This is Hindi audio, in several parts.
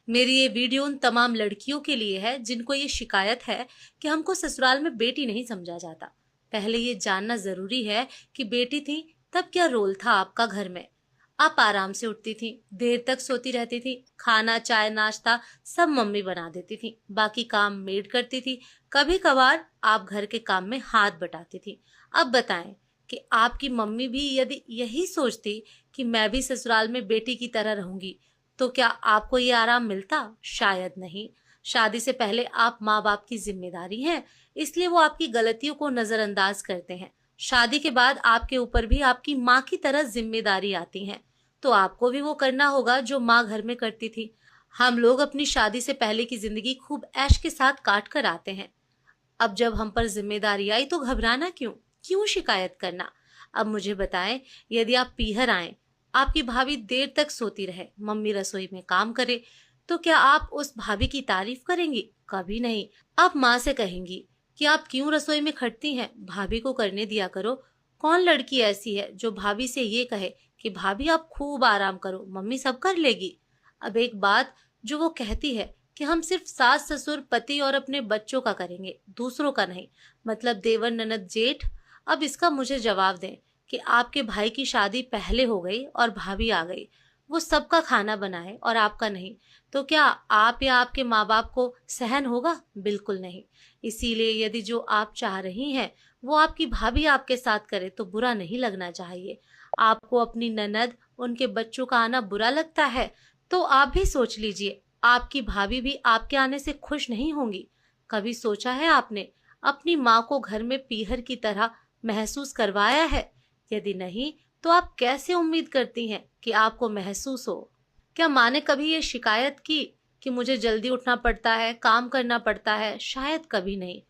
मेरी ये वीडियो उन तमाम लड़कियों के लिए है जिनको ये शिकायत है कि हमको ससुराल में बेटी नहीं समझा जाता। पहले ये जानना जरूरी है कि बेटी थी तब क्या रोल था आपका घर में। आप आराम से उठती थी, देर तक सोती रहती थी, खाना चाय नाश्ता सब मम्मी बना देती थी, बाकी काम मेड करती थी। कभी कभार आप घर के काम में हाथ बटाती थी। अब बताएं कि आपकी मम्मी भी यदि यही सोचती कि मैं भी ससुराल में बेटी की तरह रहूंगी तो क्या आपको ये आराम मिलता? शायद नहीं। शादी से पहले आप माँ बाप की जिम्मेदारी हैं, इसलिए वो आपकी गलतियों को नजरअंदाज करते हैं। शादी के बाद आपके ऊपर भी आपकी माँ की तरह जिम्मेदारी आती है, तो आपको भी वो करना होगा जो माँ घर में करती थी। हम लोग अपनी शादी से पहले की जिंदगी खूब ऐश के साथ काट कर आते हैं। अब जब हम पर जिम्मेदारी आई तो घबराना क्यों? क्यों शिकायत करना? अब मुझे बताएं, यदि आप पीहर आए, आपकी भाभी देर तक सोती रहे, मम्मी रसोई में काम करे, तो क्या आप उस भाभी की तारीफ करेंगी? कभी नहीं। आप माँ से कहेंगी कि आप क्यों रसोई में खटती हैं, भाभी को करने दिया करो। कौन लड़की ऐसी है जो भाभी से ये कहे कि भाभी आप खूब आराम करो, मम्मी सब कर लेगी। अब एक बात जो वो कहती है कि हम सिर्फ सास ससुर पति और अपने बच्चों का करेंगे, दूसरों का नहीं, मतलब देवर ननद जेठ। अब इसका मुझे जवाब दें कि आपके भाई की शादी पहले हो गई और भाभी आ गई, वो सबका खाना बनाए और आपका नहीं, तो क्या आप या आपके माँ बाप को सहन होगा? बिल्कुल नहीं। इसीलिए यदि जो आप चाह रही हैं वो आपकी भाभी आपके साथ करे तो बुरा नहीं लगना चाहिए। आपको अपनी ननद, उनके बच्चों का आना बुरा लगता है, तो आप भी सोच लीजिए, आपकी भाभी भी आपके आने से खुश नहीं होंगी। कभी सोचा है आपने अपनी माँ को घर में पीहर की तरह महसूस करवाया है? यदि नहीं, तो आप कैसे उम्मीद करती हैं कि आपको महसूस हो? क्या माँ ने कभी ये शिकायत की कि मुझे जल्दी उठना पड़ता है, काम करना पड़ता है? शायद कभी नहीं।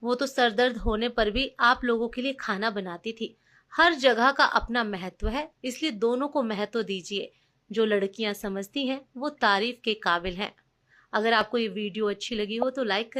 वो तो सरदर्द होने पर भी आप लोगों के लिए खाना बनाती थी। हर जगह का अपना महत्व है, इसलिए दोनों को महत्व दीजिए। जो लड़कियां समझती हैं वो तारीफ के काबिल हैं। अगर आपको ये वीडियो अच्छी लगी हो तो लाइक करें।